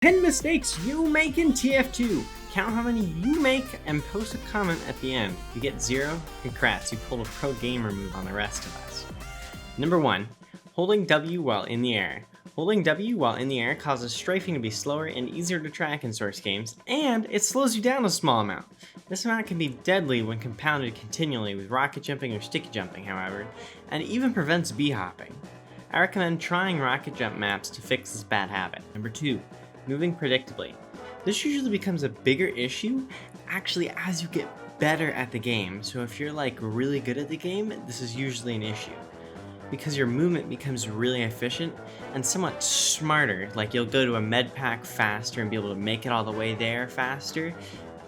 10 mistakes you make in TF2. Count how many you make and post a comment at the end. If you get 0, congrats, you pulled a pro gamer move on the rest of us. Number 1, holding W while in the air. Holding W while in the air causes strafing to be slower and easier to track in Source games, and it slows you down a small amount. This amount can be deadly when compounded continually with rocket jumping or sticky jumping, however, and even prevents bhopping. I recommend trying rocket jump maps to fix this bad habit. Number 2, moving predictably. This usually becomes a bigger issue actually as you get better at the game, so if you're like really good at the game, this is usually an issue. Because your movement becomes really efficient and somewhat smarter, like you'll go to a med pack faster and be able to make it all the way there faster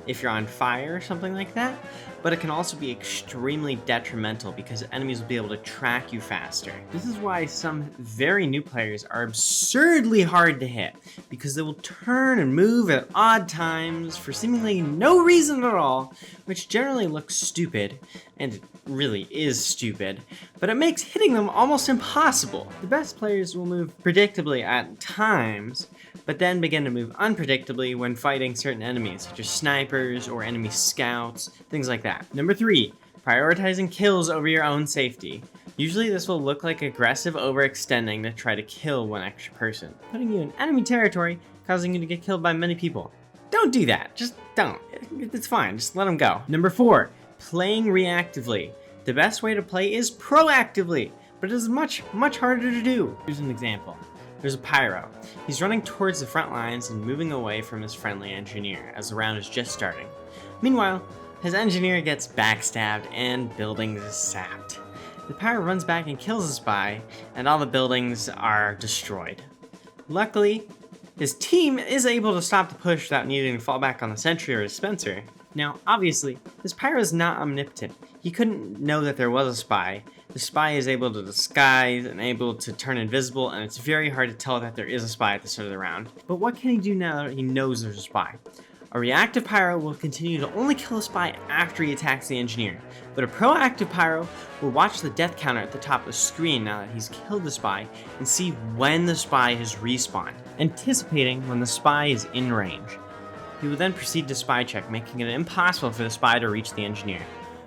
if you're on fire or something like that, but it can also be extremely detrimental because enemies will be able to track you faster. This is why some very new players are absurdly hard to hit, because they will turn and move at odd times for seemingly no reason at all, which generally looks stupid, and it really is stupid, but it makes hitting them almost impossible. The best players will move predictably at times, but then begin to move unpredictably when fighting certain enemies, such as snipers or enemy scouts, things like that. Number 3, prioritizing kills over your own safety. Usually this will look like aggressive overextending to try to kill one extra person, putting you in enemy territory, causing you to get killed by many people. Don't do that, just don't. It's fine, just let them go. Number 4, playing reactively. The best way to play is proactively, but it is much harder to do. Here's an example. There's a pyro. He's running towards the front lines and moving away from his friendly engineer as the round is just starting. Meanwhile, his engineer gets backstabbed and buildings is sapped. The pyro runs back and kills the spy, and all the buildings are destroyed. Luckily, his team is able to stop the push without needing to fall back on the sentry or dispenser. Now, obviously, this pyro is not omnipotent. He couldn't know that there was a spy. The spy is able to disguise and able to turn invisible, and it's very hard to tell that there is a spy at the start of the round. But what can he do now that he knows there's a spy? A reactive pyro will continue to only kill a spy after he attacks the engineer, but a proactive pyro will watch the death counter at the top of the screen now that he's killed the spy and see when the spy has respawned, anticipating when the spy is in range. He will then proceed to spy check, making it impossible for the spy to reach the engineer.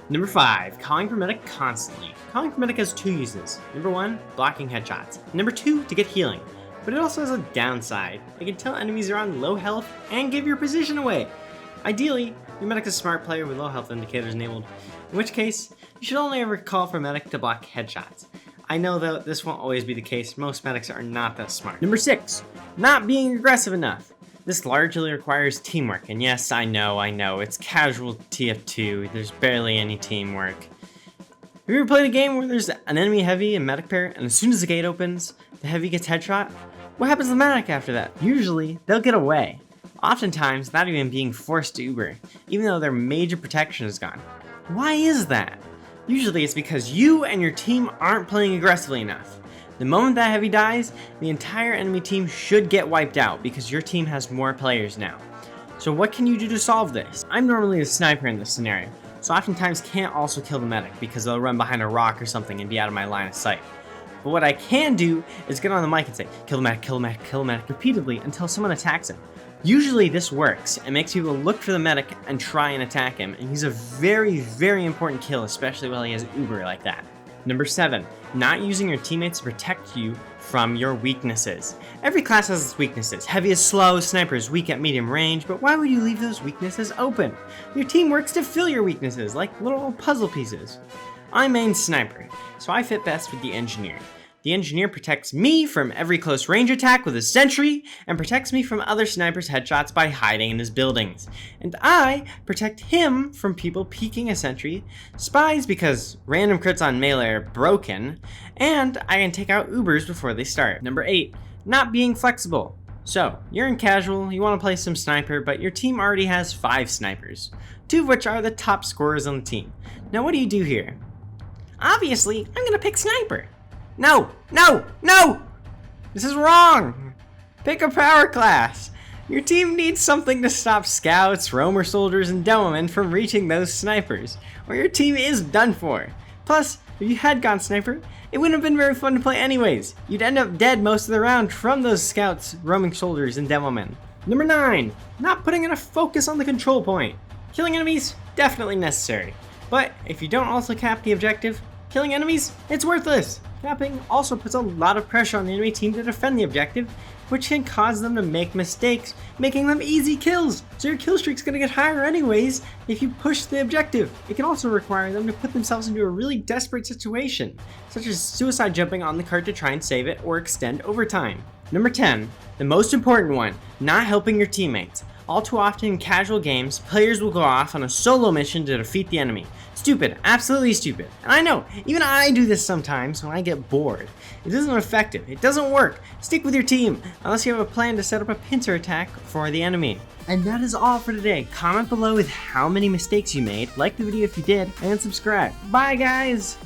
Number 5, calling for medic constantly. Calling for medic has 2 uses. Number 1, blocking headshots. Number 2, to get healing. But it also has a downside. It can tell enemies are on low health and give your position away. Ideally, your medic is a smart player with low health indicators enabled, in which case, you should only ever call for medic to block headshots. I know though this won't always be the case, most medics are not that smart. Number 6, not being aggressive enough. This largely requires teamwork, and yes, I know, it's casual TF2, there's barely any teamwork. Have you ever played a game where there's an enemy heavy and medic pair, and as soon as the gate opens, the heavy gets headshot? What happens to the medic after that? Usually, they'll get away. Oftentimes, not even being forced to Uber, even though their major protection is gone. Why is that? Usually it's because you and your team aren't playing aggressively enough. The moment that heavy dies, the entire enemy team should get wiped out because your team has more players now. So what can you do to solve this? I'm normally a sniper in this scenario, so oftentimes can't also kill the medic because they'll run behind a rock or something and be out of my line of sight. But what I can do is get on the mic and say, kill the medic, kill the medic, kill the medic, repeatedly until someone attacks him. Usually this works and makes people look for the medic and try and attack him, and he's a very important kill, especially while he has Uber like that. Number 7, not using your teammates to protect you from your weaknesses. Every class has its weaknesses. Heavy is slow, sniper is weak at medium range, but why would you leave those weaknesses open? Your team works to fill your weaknesses, like little puzzle pieces. I main sniper, so I fit best with the engineer. The engineer protects me from every close range attack with his sentry, and protects me from other snipers' headshots by hiding in his buildings. And I protect him from people peeking a sentry, spies because random crits on melee are broken, and I can take out Ubers before they start. Number 8, not being flexible. So, you're in casual, you want to play some sniper, but your team already has 5 snipers, 2 of which are the top scorers on the team. Now what do you do here? Obviously, I'm gonna pick sniper. No! This is wrong! Pick a power class! Your team needs something to stop scouts, roamer soldiers, and demomen from reaching those snipers, or your team is done for. Plus, if you had gone sniper, it wouldn't have been very fun to play anyways. You'd end up dead most of the round from those scouts, roaming soldiers, and demomen. Number 9, not putting enough focus on the control point. Killing enemies, definitely necessary. But if you don't also cap the objective, killing enemies, it's worthless. Capping also puts a lot of pressure on the enemy team to defend the objective, which can cause them to make mistakes, making them easy kills. So your kill streak's gonna get higher anyways if you push the objective. It can also require them to put themselves into a really desperate situation, such as suicide jumping on the cart to try and save it or extend overtime. Number 10, the most important one, not helping your teammates. All too often in casual games, players will go off on a solo mission to defeat the enemy. Stupid, absolutely stupid. And I know, even I do this sometimes when I get bored. It isn't effective, it doesn't work. Stick with your team, unless you have a plan to set up a pincer attack for the enemy. And that is all for today. Comment below with how many mistakes you made, like the video if you did, and subscribe. Bye guys!